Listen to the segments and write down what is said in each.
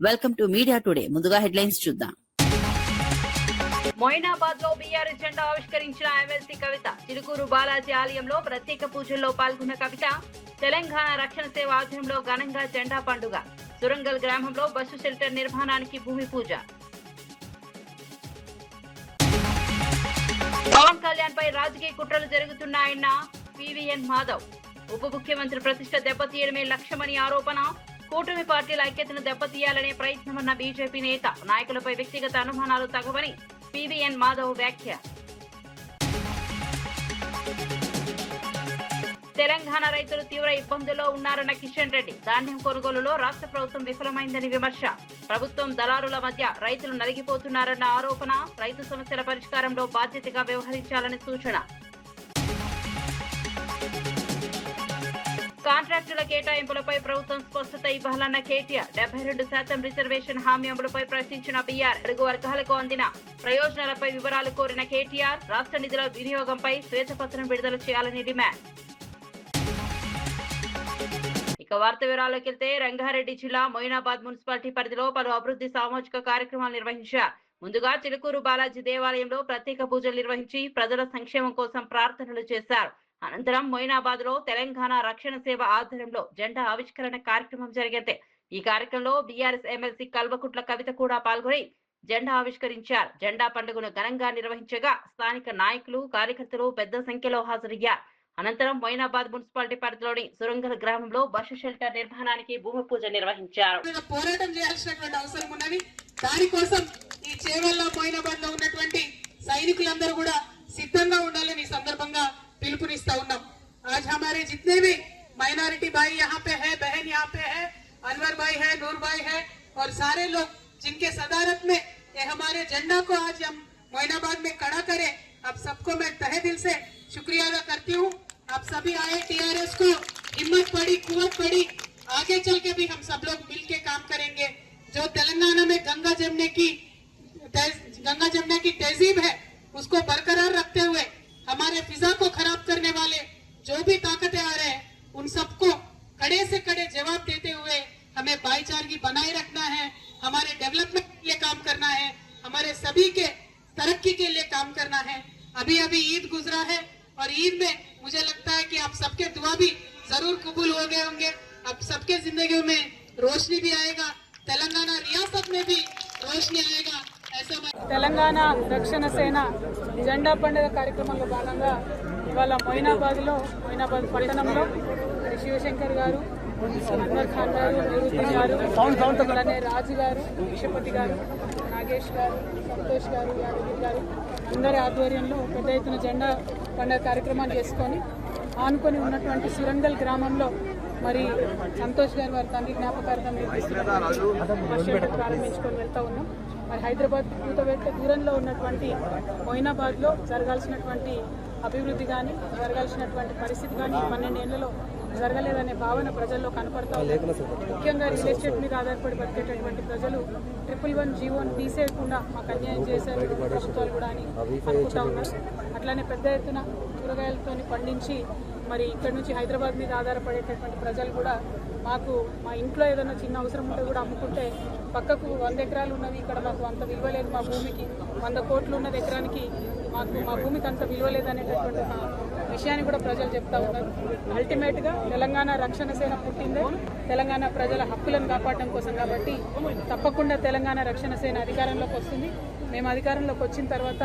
Welcome to media today. ముందుగా headlines చూద్దాం. మొయినాబాద్ లో బీఆర్ఎస్ జెండా ఆవిష్కరించిన ఎమ్మెల్సీ కవిత. చిలుకూరు బాలాజీ ఆలయంలో ప్రత్యేక పూజల్లో పాల్గొన్న కవిత తెలంగాణ రక్షణ సేవ ఆధ్వర్యంలో ఘనంగా జెండా పండుగ. సురంగల్ గ్రామంలో బస్సు షెల్టర్ నిర్మాణానికి భూమి పూజ. పవన్ కళ్యాణ్ పై రాజకీయ కుట్రలు జరుగుతున్నాయన్న పివిఎన్ మాధవ్. ఉప ముఖ్యమంత్రి ప్రతిష్ట దెబ్బతీయడమే లక్ష్యమని ఆరోపణ. కూటమి పార్టీల ఐక్యతను దెబ్బతీయాలనే ప్రయత్నమన్న బీజేపీ నేత. నాయకులపై వ్యక్తిగత అనుమానాలు తగవని పివిఎన్ మాధవ్ వ్యాఖ్య. తెలంగాణ రైతులు తీవ్ర ఇబ్బందుల్లో ఉన్నారన్న కిషన్ రెడ్డి. ధాన్యం కొనుగోలులో రాష్ట్ర ప్రభుత్వం విఫలమైందని విమర్శ. ప్రభుత్వం దళారుల మధ్య రైతులు నలిగిపోతున్నారన్న ఆరోపణ. రైతు సమస్యల పరిష్కారంలో బాధ్యతగా వ్యవహరించాలని సూచన. కాంట్రాక్టుల కేటాయింపులపై ప్రభుత్వం స్పష్టత ఇవ్వాలన్న కేటీఆర్. 72% రిజర్వేషన్ హామీ అమలుపై ప్రశ్నించిన బీఆర్. అడుగు వర్గాలకు అందిన ప్రయోజనాలపై వివరాలు కోరిన కేటీఆర్. రాష్ట్ర నిధుల వినియోగంపై శ్వేతపత్రం విడుదల చేయాలని డిమాండ్. ఇక వార్త వివరాల్లోకి వెళ్తే, రంగారెడ్డి జిల్లా మొయినాబాద్ మున్సిపాలిటీ పరిధిలో పలు అభివృద్ధి సామాజిక కార్యక్రమాలు నిర్వహించారు. ముందుగా చిలుకూరు బాలాజీ దేవాలయంలో ప్రత్యేక పూజలు నిర్వహించి ప్రజల సంక్షేమం కోసం ప్రార్థనలు చేశారు. అనంతరం మొయినాబాద్ లో తెలంగాణ రక్షణ సేవ ఆధ్వర్యంలో జెండా ఆవిష్కరణ కార్యక్రమం జరిగింది. ఈ కార్యక్రమంలో బీఆర్ఎస్ ఎమ్మెల్సీ కల్వకుట్ల కవిత కూడా పాల్గొని జెండా ఆవిష్కరించారు. జెండా పండుగను ఘనంగా నిర్వహించగా స్థానిక నాయకులు, కార్యకర్తలు పెద్ద సంఖ్యలో హాజరయ్యారు. అనంతరం మొయినాబాద్ మున్సిపాలిటీ పరిధిలోని సురంగల్ గ్రామంలో బస్సు షెల్టర్ నిర్మాణానికి భూమి పూజ నిర్వహించారు. పోరాటం చేయాల్సినటువంటి అవసరం ఉన్నది. దానికోసం ఈ చేవెళ్ళ మొయినాబాద్ లో ఉన్నటువంటి సైనికులందరూ కూడా సిద్ధంగా ఉండాలని ఈ సందర్భంగా पिलपुनिस्ता उन्नम। आज हमारे जितने भी माइनॉरिटी भाई यहाँ पे है, बहन यहाँ पे है, अनवर भाई है, नूर भाई है और सारे लोग जिनके सदारत में ये हमारे झंडा को आज हम मोइनाबाद में खड़ा करें, आप सबको मैं तहे दिल से शुक्रिया अदा करती हूँ। आप सभी आए, टीआरएस को हिम्मत पड़ी, कुवत पड़ी, आगे चल के भी हम सब लोग मिल के काम करेंगे। जो तेलंगाना में गंगा जमने की तहजीब है उसको बरकरार रखते हुए हमारे फिजा को खराब करने वाले जो भी ताकतें आ रहे हैं उन सबको कड़े से कड़े जवाब देते हुए हमें भाईचारगी बनाए रखना है, हमारे डेवलपमेंट के लिए काम करना है, हमारे सभी के तरक्की के लिए काम करना है। अभी अभी ईद गुजरा है और ईद में मुझे लगता है कि आप सबके दुआ भी जरूर कबूल हो गए होंगे। अब सबके जिंदगी में रोशनी भी आएगा, तेलंगाना रियासत में भी रोशनी आएगा। తెలంగాణ రక్షణ సేన జెండా పండుగ కార్యక్రమంలో భాగంగా ఇవాళ మొయినాబాద్ పట్టణంలో శివశంకర్ గారు, అన్వర్ ఖాన్ గారు, నూరుద్దీన్ గారు, అలానే రాజు గారు, విషపతి గారు, నాగేష్ గారు, సంతోష్ గారు, యాదగిరి గారు అందరి ఆధ్వర్యంలో పెద్ద ఎత్తున జెండా పండుగ కార్యక్రమాన్ని చేసుకొని ఆనుకొని ఉన్నటువంటి సురంగల్ గ్రామంలో మరి సంతోష్ గారు వారి తండ్రి జ్ఞాపకార్థం ప్రారంభించుకొని వెళ్తూ ఉన్నాం. మరి హైదరాబాద్ కూతవేట దూరంలో ఉన్నటువంటి మొయినాబాద్లో జరగాల్సినటువంటి అభివృద్ధి కానీ, జరగాల్సినటువంటి పరిస్థితి కానీ 12 ఏళ్లలో జరగలేదనే భావన ప్రజల్లో కనపడతా ఉంది. ముఖ్యంగా రియల్ ఎస్టేట్ మీద ఆధారపడి బతికేటటువంటి ప్రజలు 111 జీవోని తీసేయకుండా మాకు అన్యాయం చేశారు ప్రభుత్వాలు కూడా అని అనుకుంటా ఉన్నారు. అట్లానే పెద్ద ఎత్తున కూరగాయలతో పండించి మరి ఇక్కడ నుంచి హైదరాబాద్ మీద ఆధారపడేటటువంటి ప్రజలు కూడా మాకు మా ఇంట్లో ఏదైనా చిన్న అవసరం ఉంటే కూడా అమ్ముకుంటే పక్కకు 100 ఎకరాలు ఉన్నవి, ఇక్కడ మాకు అంత విలువ లేదు, మా భూమికి 100 కోట్లు ఉన్నది ఎకరానికి, మాకు మా భూమికి అంత విలువ లేదనేటటువంటి విషయాన్ని కూడా ప్రజలు చెప్తా ఉన్నారు. అల్టిమేట్గా తెలంగాణ రక్షణ సేన పుట్టిందే తెలంగాణ ప్రజల హక్కులను కాపాడడం కోసం కాబట్టి తప్పకుండా తెలంగాణ రక్షణ సేన అధికారంలోకి వస్తుంది. మేము అధికారంలోకి వచ్చిన తర్వాత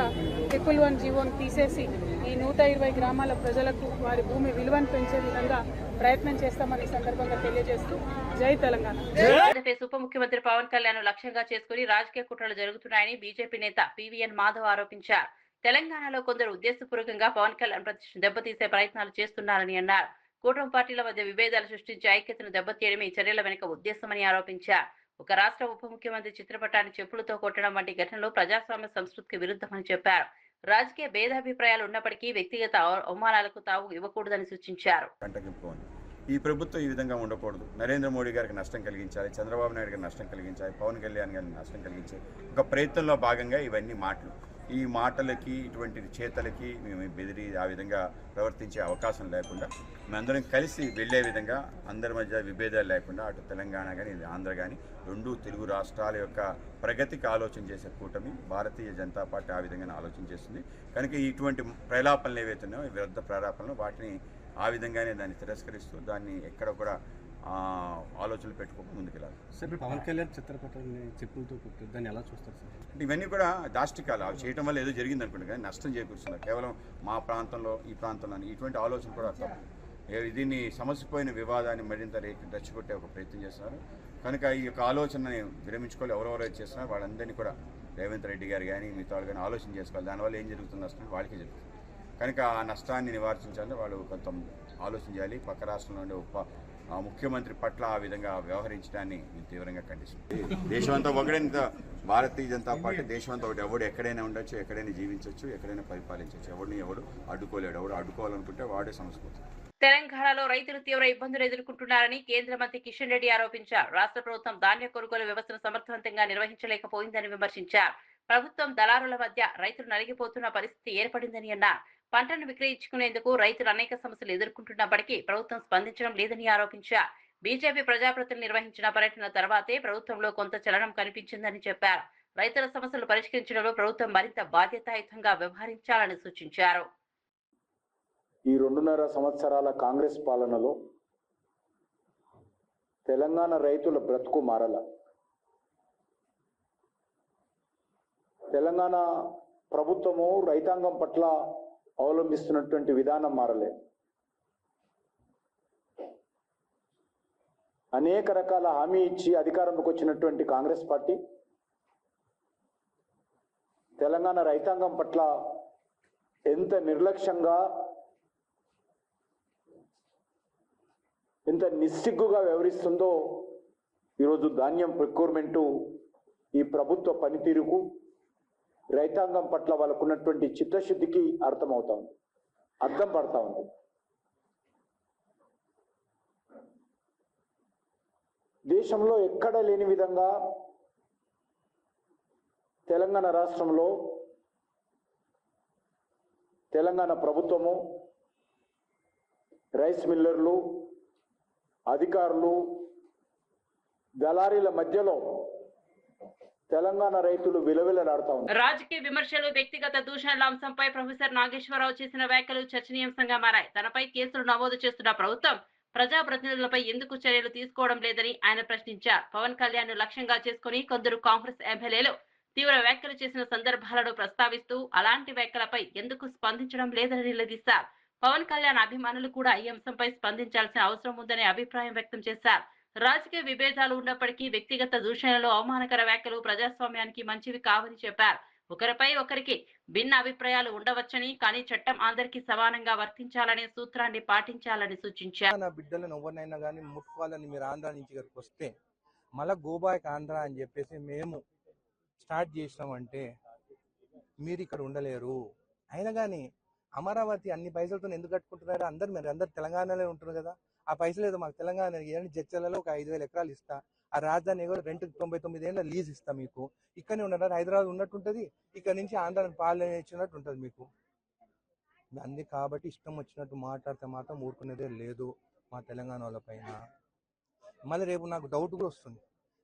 111 జీవోని తీసేసి ఈ 120 గ్రామాల ప్రజలకు వారి భూమి విలువను పెంచే విధంగా ప్రయత్నం చేస్తామని సందర్భంగా తెలియజేస్తూ జై తెలంగాణ. ఆంధ్రప్రదేశ్ ఉప ముఖ్యమంత్రి పవన్ కళ్యాణ్ లక్ష్యంగా చేసుకుని రాజకీయ కుట్రలు జరుగుతున్నాయని బీజేపీ నేత పివిఎన్ మాధవ్ ఆరోపించారు. తెలంగాణలో కొందరు ఉద్దేశపూర్వకంగా పవన్ కళ్యాణ్ ప్రతిష్టను దెబ్బతీసే ప్రయత్నాలు చేస్తున్నారని అన్నారు. కూటమి పార్టీల మధ్య విభేదాలు సృష్టించి ఐక్యతను దెబ్బతీయడమే ఈ చర్యల వెనుక ఉద్దేశమని ఆరోపించారు. ఒక రాష్ట్ర ఉప ముఖ్యమంత్రి చిత్రపటాన్ని చెప్పులతో కొట్టడం వంటి ఘటనలు ప్రజాస్వామ్య సంస్కృతికి విరుద్ధమని చెప్పారు. రాజకీయ భేదాభిప్రాయాలు ఉన్నప్పటికీ వ్యక్తిగత అవమానాలకు తావు ఇవ్వకూడదని సూచించారు. ఈ ప్రభుత్వం ఈ విధంగా ఉండకూడదు. నరేంద్ర మోడీ గారికి నష్టం కలిగించాలి, చంద్రబాబు నాయుడు గారికి నష్టం కలిగించాలి, పవన్ కళ్యాణ్ గారికి నష్టం కలిగించాలి. ఒక ప్రయత్నంలో భాగంగా ఇవన్నీ మాటలు. ఈ మాటలకి ఇటువంటి చేతలకి మేము బెదిరి ఆ విధంగా ప్రవర్తించే అవకాశం లేకుండా మేమందరం కలిసి వెళ్ళే విధంగా అందరి మధ్య విభేదాలు లేకుండా అటు తెలంగాణ కానీ ఆంధ్ర కానీ రెండు తెలుగు రాష్ట్రాల యొక్క ప్రగతికి ఆలోచన చేసే కూటమి భారతీయ జనతా పార్టీ ఆ విధంగానే ఆలోచన చేస్తుంది. కనుక ఇటువంటి ప్రలాపనలు ఏవైతే ఉన్నాయో విరుద్ధ ప్రలాపనలు వాటిని ఆ విధంగానే దాన్ని తిరస్కరిస్తూ దాన్ని ఎక్కడ కూడా ఆలోచనలు పెట్టుకోక ముందుకెళ్ళాలి. సార్ పవన్ కళ్యాణ్ చిత్రపటాన్ని చెప్పులతో కొట్టి దాన్ని ఎలా చూస్తారు సార్? అంటే ఇవన్నీ కూడా దాష్టికాలు అవి చేయడం వల్ల ఏదో జరిగింది అనుకుంటే కానీ నష్టం చేకూరుస్తున్నారు. కేవలం మా ప్రాంతంలో ఈ ప్రాంతంలో ఇటువంటి ఆలోచన కూడా తప్పు. దీన్ని సమసిపోయిన వివాదాన్ని మరింత రెచ్చగొట్టే ఒక ప్రయత్నం చేస్తున్నారు. కనుక ఈ యొక్క ఆలోచనని విరమించుకోవాలి. ఎవరెవరైతే చేస్తున్నారో వాళ్ళందరినీ కూడా రేవంత్ రెడ్డి గారు కానీ మిగతా వాళ్ళు కానీ ఆలోచన చేసుకోవాలి. దానివల్ల ఏం జరుగుతుంది నష్టం వాళ్ళకే జరుగుతుంది. కనుక ఆ నష్టాన్ని నివారించాలంటే వాళ్ళు కొంత ఆలోచన చేయాలి. పక్క రాష్ట్రంలో ఉండే ముఖ్యమంత్రి పట్ల ఆ విధంగా వ్యవహరించడాన్ని మేము తీవ్రంగా ఖండిస్తున్నాం. దేశమంతా ఒకటే భారతీయ జనతా పార్టీ దేశమంతా ఒకటి. ఎవడు ఎక్కడైనా ఉండొచ్చు, ఎక్కడైనా జీవించవచ్చు, ఎక్కడైనా పరిపాలించవచ్చు. ఎవడు అడ్డుకోలేడు. ఎవడు అడ్డుకోవాలనుకుంటే వాడే సమస్య. తెలంగాణలో రైతులు తీవ్ర ఇబ్బందులు ఎదుర్కొంటున్నారని కేంద్ర మంత్రి కిషన్ రెడ్డి ఆరోపించారు. రాష్ట్ర ప్రభుత్వం ధాన్య కొనుగోలు వ్యవస్థను సమర్థవంతంగా నిర్వహించలేకపోయిందని విమర్శించారు. ప్రభుత్వం దళారుల మధ్య రైతులు నలిగిపోతున్న పరిస్థితి ఏర్పడిందని అన్నారు. పంటను విక్రయించుకునేందుకు రైతులు అనేక సమస్యలు ఎదుర్కొంటున్నప్పటికీ ప్రభుత్వం స్పందించడం లేదని ఆరోపించారు. బీజేపీ ప్రజాప్రతినిధులు నిర్వహించిన పర్యటన తర్వాతే ప్రభుత్వంలో కొంత చలనం కనిపించిందని చెప్పారు. రైతుల సమస్యలు పరిష్కరించడంలో ప్రభుత్వం మరింత బాధ్యతాయుతంగా వ్యవహరించాలని సూచించారు. ఈ 2.5 సంవత్సరాల కాంగ్రెస్ పాలనలో తెలంగాణ రైతుల బ్రతుకు మారల. తెలంగాణ ప్రభుత్వము రైతాంగం పట్ల అవలంబిస్తున్నటువంటి విధానం మారలే. అనేక రకాల హామీ ఇచ్చి అధికారంలోకి వచ్చినటువంటి కాంగ్రెస్ పార్టీ తెలంగాణ రైతాంగం పట్ల ఎంత నిర్లక్ష్యంగా, ఎంత నిస్సిగ్గుగా వ్యవహరిస్తుందో ఈరోజు ధాన్యం ప్రొక్యూర్మెంటు ఈ ప్రభుత్వ పనితీరుకు, రైతాంగం పట్ల వాళ్ళకున్నటువంటి చిత్తశుద్ధికి అర్థం పడతా ఉంది. దేశంలో ఎక్కడ లేని విధంగా తెలంగాణ రాష్ట్రంలో తెలంగాణ ప్రభుత్వము, రైస్ మిల్లర్లు, అధికారులు, దళారీల మధ్యలో తెలంగాణ రైతులు విలవిలలాడుతా ఉన్నారు. రాజకీయ విమర్శలు, వ్యక్తిగత దూషణల అంశంపై ప్రొఫెసర్ నాగేశ్వరరావు చేసిన వ్యాఖ్యలు చర్చనీయాంశంగా మారాయి. తనపై కేసులు నమోదు చేస్తున్న ప్రభుత్వం ప్రజాప్రతినిధులపై ఎందుకు చర్యలు తీసుకోవడం లేదని ఆయన ప్రశ్నించారు. పవన్ కళ్యాణ్ ను లక్ష్యంగా చేసుకుని కొందరు కాంగ్రెస్ ఎమ్మెల్యేలు తీవ్ర వ్యాఖ్యలు చేసిన సందర్భాలను ప్రస్తావిస్తూ అలాంటి వ్యాఖ్యలపై ఎందుకు స్పందించడం లేదని నిలదీశారు. పవన్ కళ్యాణ్ అభిమానులు కూడా ఈ అంశంపై స్పందించాల్సిన అవసరం ఉందనే అభిప్రాయం వ్యక్తం చేశారు. రాజకీయ విభేదాలు ఉన్నప్పటికీ వ్యక్తిగత దూషణలు, అవమానకర వ్యాఖ్యలు ప్రజాస్వామ్యానికి మంచివి కావని చెప్పారు. ఒకరిపై ఒకరికి భిన్న అభిప్రాయాలు ఉండవచ్చని, కానీ చట్టం అందరికీ సమానంగా వర్తించాలనే సూత్రాన్ని పాటించాలని సూచించారు. నా బిడ్డలను ఎవరినైనా కానీ ముట్టుకోవాలని మీరు ఆంధ్ర నుంచి ఇక్కడికి వస్తే మళ్ళా గోబాయ్ ఆంధ్ర అని చెప్పేసి మేము స్టార్ట్ చేసినామంటే మీరు ఇక్కడ ఉండలేరు. అయినా కానీ అమరావతి అన్ని పైసలతో ఎందుకు కట్టుకుంటున్నారు? అందరు తెలంగాణలో ఉంటున్నారు కదా. ఆ పైసలు ఏదో మాకు తెలంగాణ జడ్చలలో ఒక 5,000 ఎకరాలు ఇస్తా, ఆ రాజధాని రెంట్ 99 ఏళ్ళ లీజ్ ఇస్తా, మీకు ఇక్కడనే ఉన్నారు, హైదరాబాద్ ఉన్నట్టుంటది, ఇక్కడ నుంచి ఆంధ్రాని పాలన ఇచ్చినట్టు ఉంటుంది మీకు. అందుకే కాబట్టి ఇష్టం వచ్చినట్టు మాట్లాడితే మాత్రం ఊరుకునేదే లేదు మా తెలంగాణ వాళ్ళ పైన. మళ్ళీ రేపు నాకు డౌట్ కూడా వస్తుంది,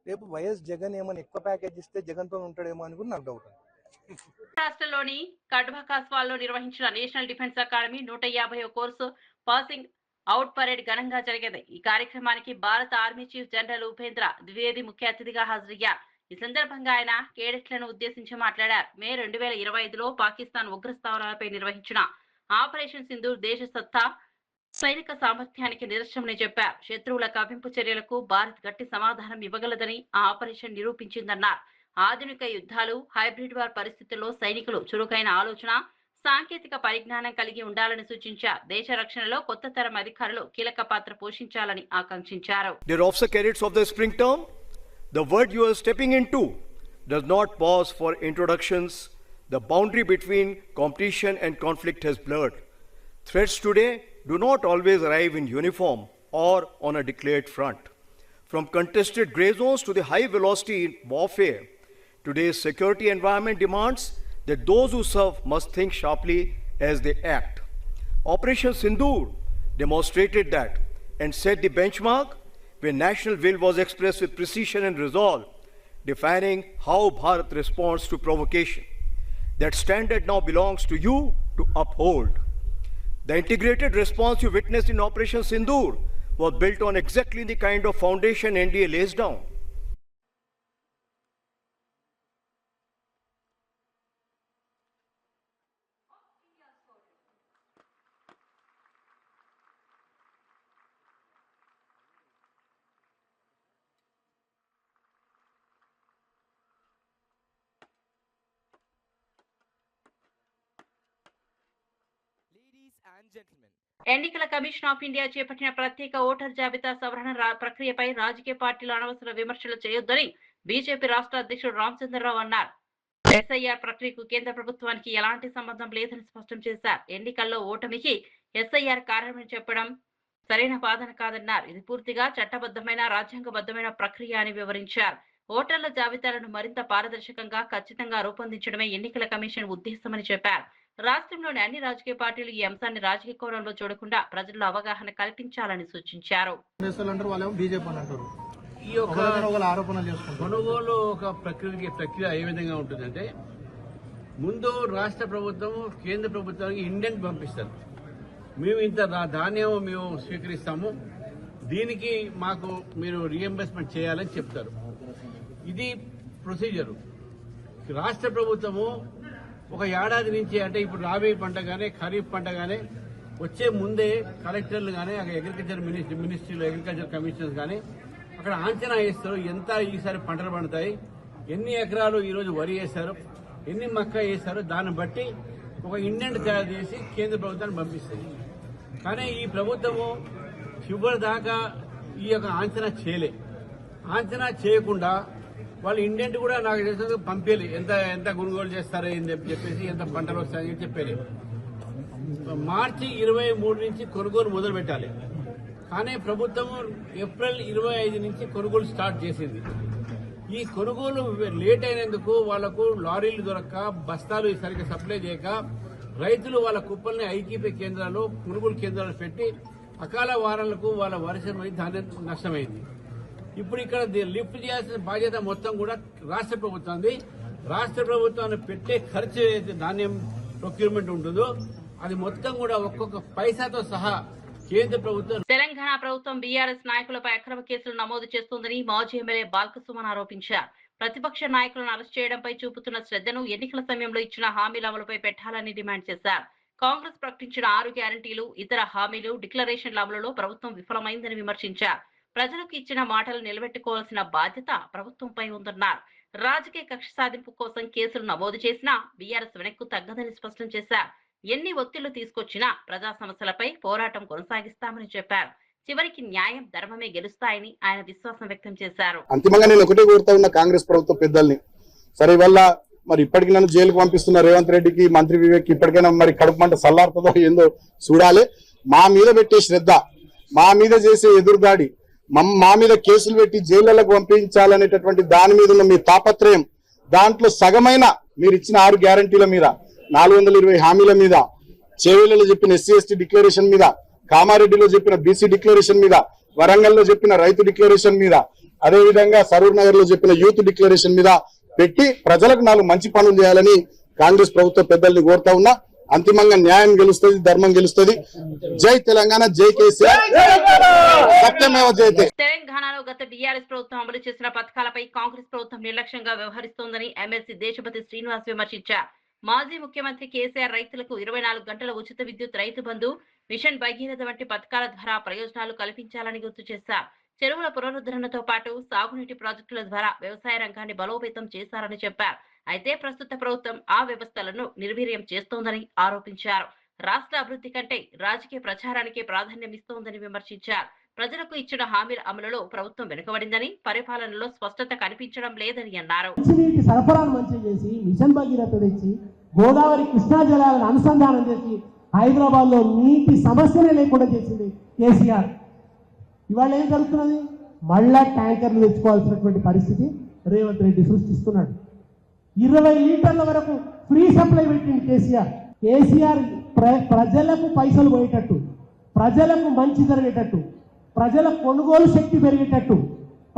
రేపు వైఎస్ జగన్ ఏమైనా ఎక్కువ ప్యాకేజ్ ఇస్తే జగన్తో ఉంటాడేమో అని కూడా నాకు డౌట్ ఉంది. రాష్ట్రంలోని కడ్వా కాస్వాల్లో నిర్వహించిన నేషనల్ డిఫెన్స్ అకాడమీ 150వ కోర్సు పాసింగ్ అవుట్ పరేడ్ ఘనంగా జరిగింది. ఈ కార్యక్రమానికి భారత army chief general Upendra Dwivedi ముఖ్య అతిథిగా హాజరయ్యారు. ఈ సందర్భంగా ఆయన కేడెట్లను ఉద్దేశించి మాట్లాడారు. మే 2025లో పాకిస్తాన్ ఉగ్రస్థావరాలపై నిర్వహించిన ఆపరేషన్ సింధూర్ దేశ సత్తా, సైనిక సామర్థ్యానికి నిదర్శనమని చెప్పారు. శత్రువుల కవ్వింపు చర్యలకు భారత్ గట్టి సమాధానం ఇవ్వగలదని ఆ ఆపరేషన్ నిరూపించిందన్నారు. ఆధునిక యుద్ధాలు, హైబ్రిడ్ వార్ పరిస్థితుల్లో సైనికులు చురుకైన ఆలోచన, సాంకేతిక పరిజ్ఞానం కలిగి ఉండాలని సూచించారు. దేశ రక్షణలో కొత్త తరం అధికారులు కీలక పాత్ర పోషించాలని ఆకాంక్షించారు. Dear officer cadets of the spring term, the world you are stepping into does not pause for introductions. The boundary between competition and conflict has blurred. Threats today do not always arrive in uniform or on a declared front. From contested gray zones to the high velocity warfare, today's security environment demands that those who serve must think sharply as they act. Operation Sindoor demonstrated that and set the benchmark where national will was expressed with precision and resolve, defining how Bharat responds to provocation. That standard now belongs to you to uphold. The integrated response you witnessed in Operation Sindoor was built on exactly the kind of foundation NDA lays down. ఎన్నికల commission of India చేపట్టిన ప్రత్యేక voter జాబితా సవరణ ప్రక్రియపై రాజకీయ పార్టీలు అనవసర విమర్శలు చేయొద్దని బీజేపీ రాష్ట్ర అధ్యక్షుడు రామచంద్రరావు అన్నారు. ఎస్ఐఆర్ ప్రక్రియకు కేంద్ర ప్రభుత్వానికి ఎలాంటి సంబంధం లేదని స్పష్టం చేశారు. ఎన్నికల్లో ఓటమికి ఎస్ఐఆర్ కారణమని చెప్పడం సరైన వాదన కాదన్నారు. ఇది పూర్తిగా చట్టబద్ధమైన రాజ్యాంగబద్ధమైన ప్రక్రియ అని వివరించారు. ఓటర్ల జాబితాలను మరింత పారదర్శకంగా ఖచ్చితంగా రూపొందించడమే ఎన్నికల కమిషన్ ఉద్దేశమని చెప్పారు. రాష్ట్రంలోని అన్ని రాజకీయ పార్టీలు ఈ అంశాన్ని రాజకీయ కోణంలో చూడకుండా ప్రజల్లో అవగాహన కల్పించాలని సూచించారు. ఈ యొక్క కొనుగోలు ఒక ప్రక్రియ ఏ విధంగా ఉంటుందంటే, ముందు రాష్ట్ర ప్రభుత్వం కేంద్ర ప్రభుత్వానికి ఇండెంట్ పంపిస్తారు. మేము ఇంత ధాన్యం మేము స్వీకరిస్తాము, దీనికి మాకు మీరు రీఎంబర్స్మెంట్ చేయాలని చెప్తారు. ఇది ప్రొసీజరు. రాష్ట్ర ప్రభుత్వము ఒక ఏడాది నుంచి, అంటే ఇప్పుడు రాబీ పంట కానీ ఖరీఫ్ పంట కానీ వచ్చే ముందే కలెక్టర్లు కానీ అగ్రికల్చర్ మినిస్ట్రీలో అగ్రికల్చర్ కమిషనర్స్ కానీ అక్కడ అంచనా వేస్తారు. ఎంత ఈసారి పంటలు పండుతాయి, ఎన్ని ఎకరాలు ఈరోజు వరి వేశారు, ఎన్ని మక్క వేశారు, దాన్ని బట్టి ఒక ఇండెంట్ తయారు చేసి కేంద్ర ప్రభుత్వాన్ని పంపిస్తుంది. కానీ ఈ ప్రభుత్వము చివరి దాకా ఈ యొక్క అంచనా చేయలే. అంచనా చేయకుండా వాళ్ళు ఇండెంట్ కూడా నాకు తెలిసిన పంపేది, ఎంత కొనుగోలు చేస్తారో అని చెప్పేసి, ఎంత పంటలు వస్తాయని చెప్పేది. మార్చి 23 నుంచి కొనుగోలు మొదలు పెట్టాలి. కానీ ప్రభుత్వం ఏప్రిల్ 25 నుంచి కొనుగోలు స్టార్ట్ చేసింది. ఈ కొనుగోలు లేట్ అయినందుకు వాళ్లకు లారీలు దొరక్క, బస్తాలు సరిగ్గా సప్లై చేయక రైతులు వాళ్ళ కుప్పల్ని ఐక్యపీ కేంద్రాలు, కొనుగోలు కేంద్రాలు పెట్టి అకాల వారాలకు వాళ్ళ వర్షం ధాన్యం నష్టమైంది. ఇప్పుడు ఇక్కడ లిఫ్ట్ చేయాల్సిన బాధ్యత మొత్తం కూడా రాష్ట్ర ప్రభుత్వాన్ని. రాష్ట్ర ప్రభుత్వాన్ని పెట్టే ఖర్చు ఏదైతే ధాన్యం ప్రొక్యూర్మెంట్ ఉంటుందో అది మొత్తం కూడా ఒక్కొక్క పైసాతో సహా కేంద్ర ప్రభుత్వం. తెలంగాణ ప్రభుత్వం బీఆర్ఎస్ నాయకులపై అక్రమ కేసులు నమోదు చేస్తోందని మాజీ ఎమ్మెల్యే బాల్కసుమన్ ఆరోపించారు. ప్రతిపక్ష నాయకులను అరెస్ట్ చేయడంపై చూపుతున్న శ్రద్ధను ఎన్నికల సమయంలో ఇచ్చిన హామీల అమలుపై పెట్టాలని డిమాండ్ చేశారు. కాంగ్రెస్ ప్రకటించిన 6 గ్యారంటీలు, ఇతర హామీలు, డిక్లరేషన్ల అమలులో ప్రభుత్వం విఫలమైందని విమర్శించారు. ప్రజలకు ఇచ్చిన మాటలు నిలబెట్టుకోవాల్సిన బాధ్యత ప్రభుత్వంపై ఉందన్నారు. రాజకీయ కక్ష సాధింపు కోసం కేసులు నమోదు చేసినా బీఆర్ఎస్ వెనక్కు తగ్గదని స్పష్టం చేశారు. ఎన్ని ఒత్తిళ్లు తీసుకొచ్చినా ప్రజా సమస్యలపై పోరాటం కొనసాగిస్తామని చెప్పారు. చివరికి న్యాయం, ధర్మమే గెలుస్తాయని ఆయన విశ్వాసం వ్యక్తం చేశారు. అంతిమంగా నేను ఒకటే కోరుతా ఉన్న కాంగ్రెస్ ప్రభుత్వ పెద్దల్ని, సరే వల్ల మరి ఇప్పటికి నన్ను జైలుకు పంపిస్తున్న రేవంత్ రెడ్డికి, మంత్రి వివేక్ ఇప్పటికైనా మరి కడుపు మంట సల్లారుతుందో ఏందో చూడాలి. మా మీద పెట్టే శ్రద్ధ, మా మీద చేసే ఎదురుదాడి, మా మీద కేసులు పెట్టి జైళ్లకు పంపించాలనేటటువంటి దాని మీద ఉన్న మీ తాపత్రయం, దాంట్లో సగమైన మీరు ఇచ్చిన 6 గ్యారంటీల మీద, 420 హామీల మీద, చేవెళ్లలో చెప్పిన ఎస్సీ ఎస్టీ డిక్లరేషన్ మీద, కామారెడ్డిలో చెప్పిన బీసీ డిక్లరేషన్ మీద, వరంగల్లో చెప్పిన రైతు డిక్లరేషన్ మీద, అదేవిధంగా సరూర్ నగర్ లో చెప్పిన యూత్ డిక్లరేషన్ మీద పెట్టి ప్రజలకు 4 మంచి పనులు చేయాలని కాంగ్రెస్ ప్రభుత్వ పెద్దల్ని కోరుతా ఉన్నా. అంతిమంగా న్యాయం గెలుస్తుంది, ధర్మం గెలుస్తుంది. జై తెలంగాణ, జై కేసీఆర్, సత్యమేవ జయతే. తెలంగాణలో గత బీఆర్ఎస్ ప్రభుత్వం అమలు చేసిన పథకాలపై కాంగ్రెస్ ప్రభుత్వం నిర్లక్ష్యంగా వ్యవహరిస్తోందని ఎమ్మెల్సీ దేశపతి శ్రీనివాస్ విమర్శించారు. మాజీ ముఖ్యమంత్రి కేసీఆర్ రైతులకు 24 గంటల ఉచిత విద్యుత్, రైతు బంధు, మిషన్ భగీరథ వంటి పథకాల ద్వారా ప్రయోజనాలు కల్పించాలని గుర్తు చేశారు. చెరువుల పునరుద్ధరణతో పాటు సాగునీటి ప్రాజెక్టుల ద్వారా వ్యవసాయ రంగాన్ని బలోపేతం చేశారని చెప్పారు. అయితే ప్రస్తుత ప్రభుత్వం ఆ వ్యవస్థలను నిర్వీర్యం చేస్తోందని ఆరోపించారు. రాష్ట్ర అభివృద్ధి కంటే రాజకీయ ప్రచారానికి ప్రాధాన్యం ఇస్తోందని విమర్శించారు. ప్రజలకు ఇచ్చిన హామీల అమలులో ప్రభుత్వం వెనుకబడిందని, పరిపాలనలో స్పష్టత కనిపించడం లేదని అన్నారు. సరఫరాను మంచిగా చేసి, మిషన్ భగీరథ తెచ్చి, గోదావరి కృష్ణా జలాలను అనుసంధానం చేసి హైదరాబాద్ లో నీటి సమస్యనే లేకుండా చేసింది కేసీఆర్. ఇవాళ ఏం జరుగుతున్నది? మళ్ళా ట్యాంకర్లు తెచ్చుకోవాల్సినటువంటి పరిస్థితి రేవంత్ రెడ్డి సృష్టిస్తున్నాడు. 20 లీటర్ల వరకు ఫ్రీ సప్లై పెట్టింది కేసీఆర్ ప్రజలకు పైసలు పోయేటట్టు, ప్రజలకు మంచి జరిగేటట్టు, ప్రజల కొనుగోలు శక్తి పెరిగేటట్టు,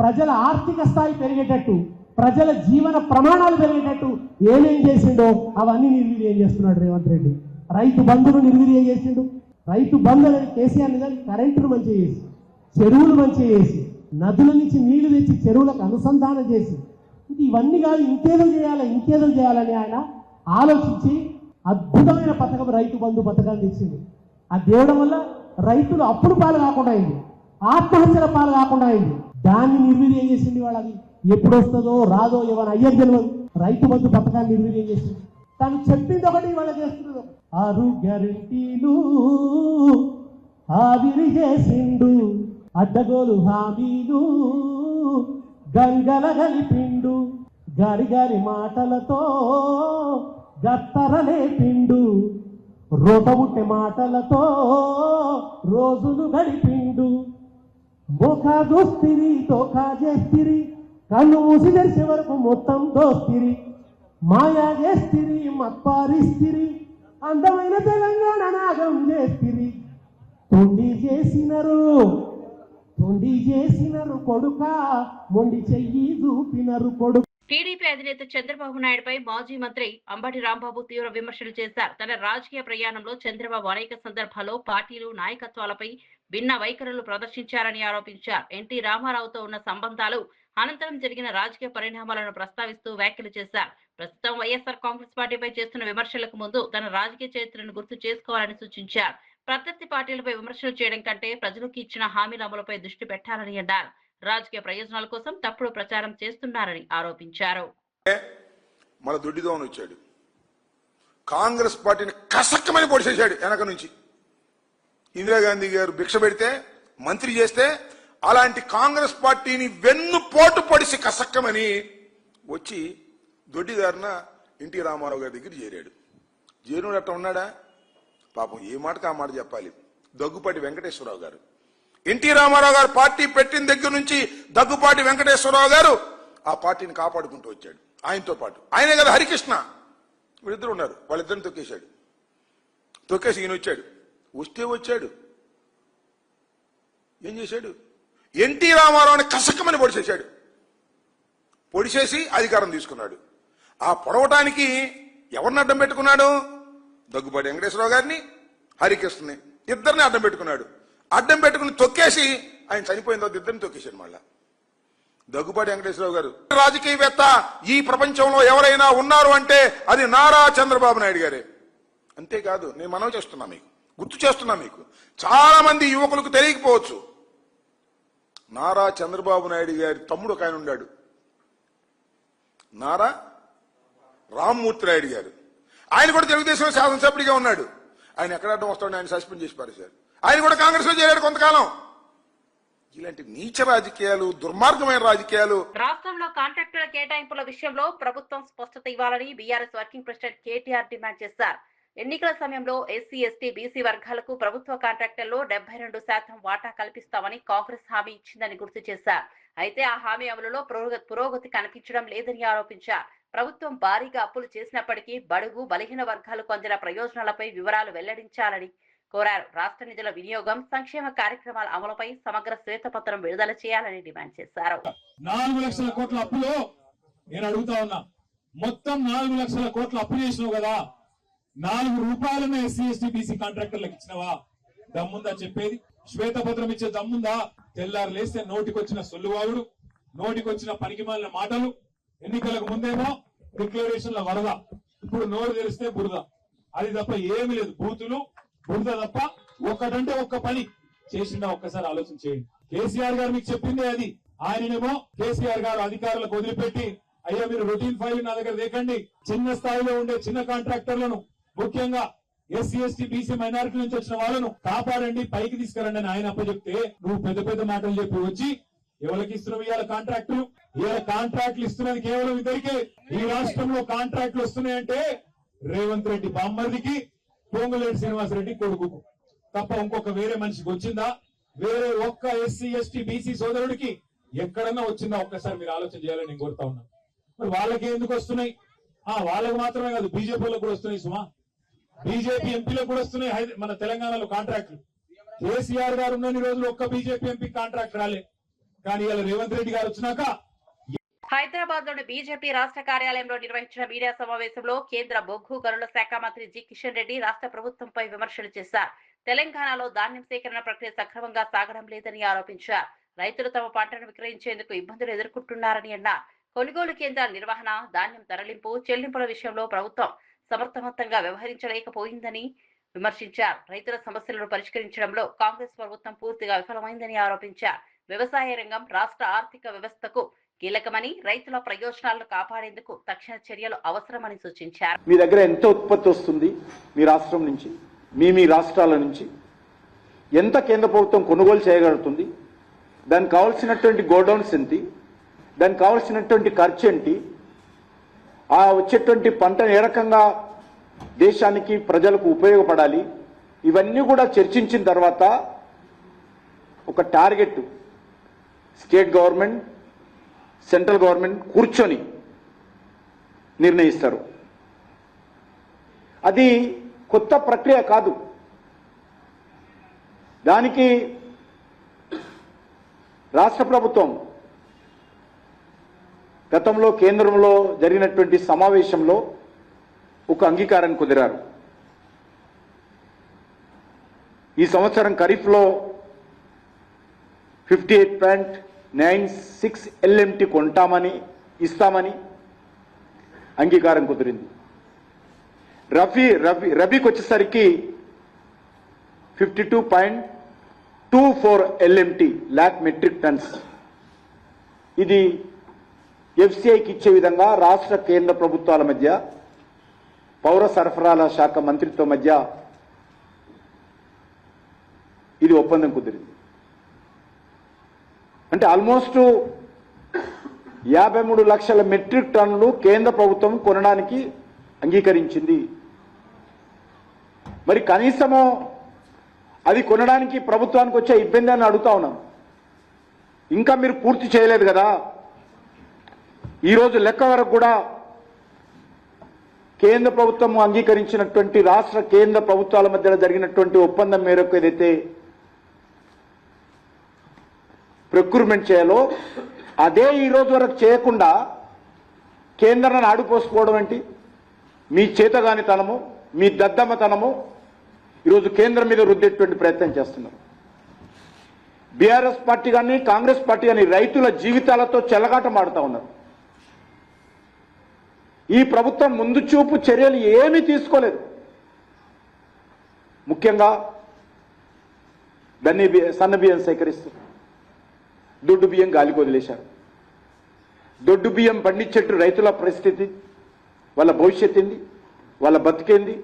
ప్రజల ఆర్థిక స్థాయి పెరిగేటట్టు, ప్రజల జీవన ప్రమాణాలు పెరిగేటట్టు ఏమేం చేసిండో అవన్నీ నిర్వీర్యం చేస్తున్నాడు రేవంత్ రెడ్డి. రైతు బంధును నిర్వీర్యం చేసిండు. రైతు బంధు అనేది కేసీఆర్ నిజానికి కరెంటును మంచిగా చేసి, చెరువులు మంచిగా చేసి, నదుల నుంచి నీళ్లు తెచ్చి చెరువులకు అనుసంధానం చేసి, ఇవన్నీ కాదు ఇంకేదో చేయాలని ఆయన ఆలోచించి అద్భుతమైన పథకం రైతు బంధు పథకాన్ని తెచ్చింది. అది తేవడం వల్ల రైతులు అప్పులు పాలు కాకుండా అయింది, ఆత్మహత్యల పాలు కాకుండా అయింది. దాన్ని నిర్వీర్యం చేసింది. వాళ్ళకి ఎప్పుడు వస్తుందో రాదో ఏమైనా అయ్యేది తెలియదు. రైతు బంధు పథకాన్ని నిర్వీర్యం చేసింది. తను చెప్పింది ఒకటి వాళ్ళ చేస్తున్నది. 6 గ్యారెంటీలు ఆవిరి చేసిండు, అడ్డగోలు హామీలు గంగల గలిపిండు, గారి మాటలతో గత్తరలేపిండు, రోటముట్టె మాటలతో రోజులు గడిపిండు. మోకా దోస్తిరి తోకా చేస్తిరి, కన్ను మూసి తెరిచే వరకు మొత్తం దోస్తిరి, మాయా చేస్తిరి మత్పారిస్తిరి, అందమైన తెలంగాణ నాగం చేస్తిరి. తొండి చేసినరు కొడుక, మొండి చెయ్యి చూపినరు కొడుకు. టీడీపీ అధినేత చంద్రబాబు నాయుడుపై మాజీ మంత్రి అంబటి రాంబాబు తీవ్ర విమర్శలు చేశారు. తన రాజకీయ ప్రయాణంలో చంద్రబాబు అనేక సందర్భాల్లో పార్టీలు నాయకత్వాలపై భిన్న వైఖరులు ప్రదర్శించారని ఆరోపించారు. ఎన్టీ రామారావుతో ఉన్న సంబంధాలు అనంతరం జరిగిన రాజకీయ పరిణామాలను ప్రస్తావిస్తూ వ్యాఖ్యలు చేశారు. ప్రస్తుతం వైఎస్ఆర్ కాంగ్రెస్ పార్టీపై చేస్తున్న విమర్శలకు ముందు తన రాజకీయ చరిత్రను గుర్తు చేసుకోవాలని సూచించారు. ప్రత్యర్థి పార్టీలపై విమర్శలు చేయడం కంటే ప్రజలకు ఇచ్చిన హామీల అమలుపై దృష్టి పెట్టాలని అన్నారు. రాజకీయ ప్రయోజనాల కోసం తప్పుడు ప్రచారం చేస్తున్నారని ఆరోపించారు. మన దొడ్డిదోని వచ్చాడు, కాంగ్రెస్ పార్టీని కసక్కమని పొడిచేశాడు. వెనక నుంచి ఇందిరాగాంధీ గారు భిక్ష పెడితే మంత్రి చేస్తే అలాంటి కాంగ్రెస్ పార్టీని వెన్ను పోటు పొడిసి కసక్కమని వచ్చి దొడ్డిదారిన ఎన్టీ రామారావు గారి దగ్గర చేరాడు. చేరుడు అట్ట ఉన్నాడా? పాపం ఏ మాటకు ఆ మాట చెప్పాలి. దగ్గుపాటి వెంకటేశ్వరరావు గారు, ఎన్టీ రామారావు గారు పార్టీ పెట్టిన దగ్గర నుంచి దగ్గుపాటి వెంకటేశ్వరరావు గారు ఆ పార్టీని కాపాడుకుంటూ వచ్చాడు. ఆయనతో పాటు ఆయనే కదా హరికృష్ణ, వీళ్ళిద్దరు ఉన్నారు. వాళ్ళిద్దరిని తొక్కేశాడు. తొక్కేసి ఈయన వచ్చాడు. వచ్చాడు ఏం చేశాడు? ఎన్టీ రామారావుని కసక్కమని పొడిచేశాడు. పొడిచేసి అధికారం తీసుకున్నాడు. ఆ పొడవటానికి ఎవరిని అడ్డం పెట్టుకున్నాడు? దగ్గుపాటి వెంకటేశ్వరరావు గారిని, హరికృష్ణని, ఇద్దరిని అడ్డం పెట్టుకున్నాడు. అడ్డం పెట్టుకుని తొక్కేసి ఆయన చనిపోయిన తర్వాత ఇద్దరిని తొక్కేశాడు. మళ్ళా దగ్గుపాటి వెంకటేశ్వరరావు గారు రాజకీయవేత్త ఈ ప్రపంచంలో ఎవరైనా ఉన్నారు అంటే అది నారా చంద్రబాబు నాయుడు గారే. అంతేకాదు, నేను మనవి చేస్తున్నా, మీకు గుర్తు చేస్తున్నా, మీకు చాలా మంది యువకులకు తెలియకపోవచ్చు, నారా చంద్రబాబు నాయుడు గారి తమ్ముడు ఒక ఆయన ఉన్నాడు, నారా రామ్మూర్తి నాయుడు గారు. ఆయన కూడా తెలుగుదేశంలో శాసనసభ్యుడిగా ఉన్నాడు. ఆయన ఎక్కడ అడ్డం వస్తాడని ఆయన సస్పెండ్ చేసి పారేశారు. ఆయన కూడా కాంగ్రెస్ లో చేరాడు కొంతకాలం. ఇలాంటి నీచ రాజకీయాలు, దుర్మార్గమైన రాజకీయాలు. రాష్ట్రంలో కాంట్రాక్టుల కేటాయింపుల విషయంలో ప్రభుత్వం స్పష్టత ఇవ్వాలని BRS working president KTR demand చేశారు. ఎన్నికల సమయంలో ఎస్సీ, ఎస్టీ, బీసీ వర్గాలకు ప్రభుత్వ కాంట్రాక్టుల్లో 72% వాటా కల్పిస్తామని కాంగ్రెస్ హామీ ఇచ్చిందని గుర్తు చేశారు. అయితే ఆ హామీ అమలులో పురోగతి కనిపించడం లేదని ఆరోపించారు. ప్రభుత్వం భారీగా అప్పులు చేసినప్పటికీ బడుగు బలహీన వర్గాలకు అందిన ప్రయోజనాలపై వివరాలు వెల్లడించాలని కోరారు. రాష్ట్ర నిధుల వినియోగం, సంక్షేమ కార్యక్రమాల అమలుపై సమగ్ర శ్వేతపత్రం విడుదల చేయాలని డిమాండ్ చేశారు. 4 లక్షల కోట్ల అప్పులో నేను అడుగుతా ఉన్నా, మొత్తం 4 లక్షల కోట్ల అప్పు చేసినావు కదా, 4 రూపాయలను ఎస్సీ, ఎస్టీ, బీసీ కాంట్రాక్టర్లకు ఇచ్చినవా? దమ్ముందా చెప్పేది? శ్వేతపత్రం ఇచ్చే దమ్ముందా? తెల్లారు లేస్తే నోటికొచ్చిన సొల్లువాగుడు, నోటికొచ్చిన పనికిమాలిన మాటలు. ఎన్నికలకు ముందేమో డిక్లరేషన్ల వరద, ఇప్పుడు నోరు తెరిస్తే బురద. అది తప్ప ఏమీ లేదు. బూతులు, బురద తప్ప ఒక్కటంటే ఒక్క పని చేసిందా ఒక్కసారి ఆలోచన చేయండి. కేసీఆర్ గారు మీకు చెప్పిందే అది. ఆయననేమో కేసీఆర్ గారు అధికారులకు వదిలిపెట్టి, అయ్యా మీరు రొటీన్ ఫైల్ నా దగ్గర దేకండి, చిన్న స్థాయిలో ఉండే చిన్న కాంట్రాక్టర్లను, ముఖ్యంగా ఎస్సీ, ఎస్టీ, బీసీ, మైనారిటీ నుంచి వచ్చిన వాళ్ళను కాపాడండి, పైకి తీసుకురండి అని ఆయన అప్పచెప్తే నువ్వు పెద్ద పెద్ద మాటలు చెప్పి వచ్చి ఎవరికి ఇస్తున్నావు ఇవాళ కాంట్రాక్టులు? ఇవాళ కాంట్రాక్టులు ఇస్తున్నది కేవలం ఇద్దరికే. ఈ రాష్ట్రంలో కాంట్రాక్టులు వస్తున్నాయంటే రేవంత్ రెడ్డి బామ్మర్దికి, పొంగులేటి శ్రీనివాసరెడ్డి కొడుకుకు తప్ప ఇంకొక వేరే మనిషికి వచ్చిందా? వేరే ఒక్క ఎస్సీ, ఎస్టీ, బీసీ సోదరుడికి ఎక్కడన్నా వచ్చిందా? ఒక్కసారి మీరు ఆలోచన చేయాలని నేను కోరుతా ఉన్నా. మరి వాళ్ళకి ఎందుకు వస్తున్నాయి? వాళ్ళకు మాత్రమే కాదు, బీజేపీలకు కూడా వస్తున్నాయి సుమా. బీజేపీ ఎంపీలకు కూడా వస్తున్నాయి మన తెలంగాణలో కాంట్రాక్టులు. కేసీఆర్ గారు ఉన్నన్ని రోజులు ఒక్క బీజేపీ ఎంపీ కాంట్రాక్ట్ రాలే, కానీ ఇలా రేవంత్ రెడ్డి గారు వచ్చినాక. హైదరాబాద్ లోని బీజేపీ రాష్ట్ర కార్యాలయంలో నిర్వహించిన మీడియా సమావేశంలో కేంద్ర బొగ్గు గనుల శాఖ మంత్రి జి కిషన్ రెడ్డి రాష్ట్ర ప్రభుత్వంపై విమర్శలు చేశారు. తెలంగాణలో ధాన్యం సేకరణ ప్రక్రియ సక్రమంగా సాగడం లేదని ఆరోపించారు. రైతులు తమ పంటను విక్రయించేందుకు ఇబ్బందులు ఎదుర్కొంటున్నారని అన్నారు. కొనుగోలు కేంద్రాల నిర్వహణ, ధాన్యం తరలింపు, చెల్లింపుల విషయంలో ప్రభుత్వం సమర్థవంతంగా వ్యవహరించలేకపోయిందని విమర్శించారు. రైతుల సమస్యలను పరిష్కరించడంలో కాంగ్రెస్ ప్రభుత్వం పూర్తిగా విఫలమైందని ఆరోపించారు. వ్యవసాయ రంగం రాష్ట్ర ఆర్థిక వ్యవస్థకు కీలకమని, రైతుల ప్రయోజనాలను కాపాడేందుకు తక్షణ చర్యలు అవసరమని సూచించారు. మీ దగ్గర ఎంత ఉత్పత్తి వస్తుంది, మీ రాష్ట్రం నుంచి, మీ రాష్ట్రాల నుంచి ఎంత కేంద్ర ప్రభుత్వం కొనుగోలు చేయగలుగుతుంది, దానికి కావాల్సినటువంటి గోడౌన్స్ ఏంటి, దానికి కావాల్సినటువంటి ఖర్చు ఏంటి, ఆ వచ్చేటువంటి పంటను ఏ రకంగా దేశానికి ప్రజలకు ఉపయోగపడాలి, ఇవన్నీ కూడా చర్చించిన తర్వాత ఒక target state government, central government కూర్చొని నిర్ణయిస్తారు. అది కొత్త ప్రక్రియ కాదు. దానికి రాష్ట్ర ప్రభుత్వం గతంలో కేంద్రంలో జరిగినటువంటి సమావేశంలో ఒక అంగీకారాన్ని కుదిరారు. ఈ సంవత్సరం ఖరీఫ్లో 58.96 LMT కొంటామని, ఇస్తామని అంగీకారం కుదిరింది. రబీకి వచ్చేసరికి 52.24 LMT lakh మెట్రిక్ టన్స్. ఇది FCIకి ఇచ్చే విధంగా రాష్ట్ర కేంద్ర ప్రభుత్వాల మధ్య, పౌర సరఫరాల శాఖ మంత్రిత్వ మధ్య ఇది ఒప్పందం కుదిరింది. అంటే ఆల్మోస్ట్ 53 లక్షల మెట్రిక్ టన్నులు కేంద్ర ప్రభుత్వం కొనడానికి అంగీకరించింది. మరి కనీసము అది కొనడానికి ప్రభుత్వానికి వచ్చే ఇబ్బంది అని అడుగుతా ఉన్నాం. ఇంకా మీరు పూర్తి చేయలేదు కదా. ఈరోజు లెక్క వరకు కూడా కేంద్ర ప్రభుత్వం అంగీకరించినటువంటి రాష్ట్ర కేంద్ర ప్రభుత్వాల మధ్య జరిగినటువంటి ఒప్పందం మేరకు ఏదైతే ప్రొక్యూర్మెంట్ చేయాలో అదే ఈ రోజు వరకు చేయకుండా కేంద్రాన్ని ఆడిపోసుకోవడం ఏంటి? మీ చేతగానితనము, మీ దద్దమ్మతనము ఈరోజు కేంద్రం మీద రుద్దేటువంటి ప్రయత్నం చేస్తున్నారు. బీఆర్ఎస్ పార్టీ కానీ కాంగ్రెస్ పార్టీ కానీ రైతుల జీవితాలతో చెలగాటం ఆడుతూ ఉన్నారు. ఈ ప్రభుత్వం ముందు చూపు చర్యలు ఏమీ తీసుకోలేదు. ముఖ్యంగా సన్న బియ్యం సేకరిస్తారు, దొడ్డు బియ్యం గాలికి వదిలేశారు. దొడ్డు బియ్యం పండించేట్టు రైతుల పరిస్థితి, వాళ్ళ భవిష్యత్ ఏంది, వాళ్ళ బతికేంది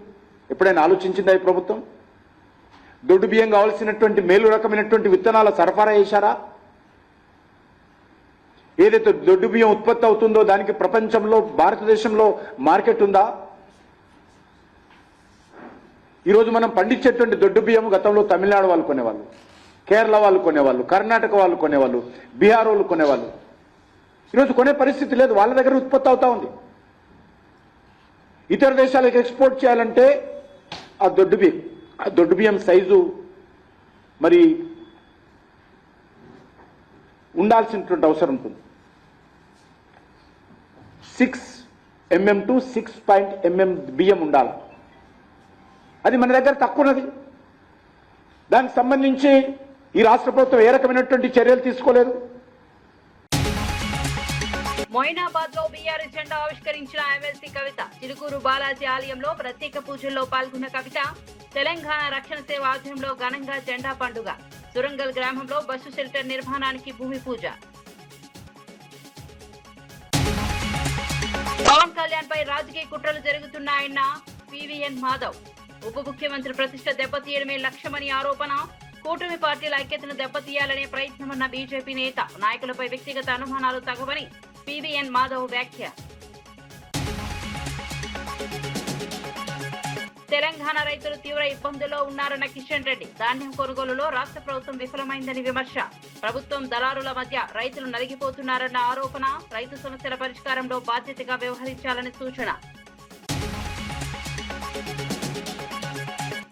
ఎప్పుడైనా ఆలోచించిందా ఈ ప్రభుత్వం? దొడ్డు బియ్యం కావాల్సినటువంటి మేలు రకమైనటువంటి విత్తనాల సరఫరా చేశారా? ఏదైతే దొడ్డు బియ్యం ఉత్పత్తి అవుతుందో దానికి ప్రపంచంలో, భారతదేశంలో మార్కెట్ ఉందా? ఈరోజు మనం పండించేటువంటి దొడ్డు బియ్యం గతంలో తమిళనాడు వాళ్ళు కొనేవాళ్ళు, కేరళ వాళ్ళు కొనేవాళ్ళు, కర్ణాటక వాళ్ళు కొనేవాళ్ళు, బీహార్ వాళ్ళు కొనేవాళ్ళు. ఈరోజు కొనే పరిస్థితి లేదు, వాళ్ళ దగ్గర ఉత్పత్తి అవుతా ఉంది. ఇతర దేశాలకు ఎక్స్పోర్ట్ చేయాలంటే ఆ దొడ్డు బియ్యం సైజు మరి ఉండాల్సినటువంటి అవసరం ఉంటుంది. 6 mm to 6 mm బియ్యం ఉండాలి. అది మన దగ్గర తక్కువన్నది. దానికి సంబంధించి ఈ రాష్ట్ర ప్రభుత్వం ఏ రకమైనటువంటి చర్యలు తీసుకోలేదు. మొయినాబాద్ లో బీఆర్ఎస్ జెండా ఆవిష్కరించిన ఎమ్మెల్సీ కవిత. చిలుకూరు బాలాజీ ఆలయంలో ప్రత్యేక పూజల్లో పాల్గొన్న కవిత తెలంగాణ రక్షణ సేవ ఆధ్వర్యంలో ఘనంగా జెండా పండుగ. సురంగల్ గ్రామంలో బస్సు షెల్టర్ నిర్మాణానికి భూమి పూజ. పవన్ కళ్యాణ్ పై రాజకీయ కుట్రలు జరుగుతున్నాయన్న PVN మాధవ్. ఉప ముఖ్యమంత్రి ప్రతిష్ట దెబ్బతీయడమే లక్ష్యమని ఆరోపణ. కూటమి పార్టీల ఐక్యతను దెబ్బతీయాలనే ప్రయత్నమన్న బీజేపీ నేత. నాయకులపై వ్యక్తిగత అనుమానాలు తగవని PVN మాధవ్ వ్యాఖ్య. తెలంగాణ రైతులు తీవ్ర ఇబ్బందుల్లో ఉన్నారన్న కిషన్ రెడ్డి. ధాన్యం కొనుగోలులో రాష్ట్ర ప్రభుత్వం విఫలమైందని విమర్శ. ప్రభుత్వం దళారుల మధ్య రైతులు నలిగిపోతున్నారన్న ఆరోపణ. రైతు సమస్యల పరిష్కారంలో బాధ్యతగా వ్యవహరించాలని సూచన.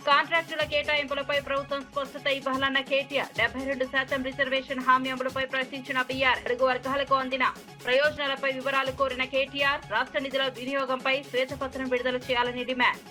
కాంట్రాక్టుల కేటాయింపులపై ప్రభుత్వం స్పష్టత ఇవ్వాలన్న కేటీఆర్. 72% రిజర్వేషన్ హామీ అమలుపై ప్రశ్నించిన బీఆర్. అడుగు వర్గాలకు అందిన ప్రయోజనాలపై వివరాలు కోరిన కేటీఆర్. రాష్ట్ర నిధుల వినియోగంపై శ్వేతపత్రం విడుదల చేయాలని డిమాండ్.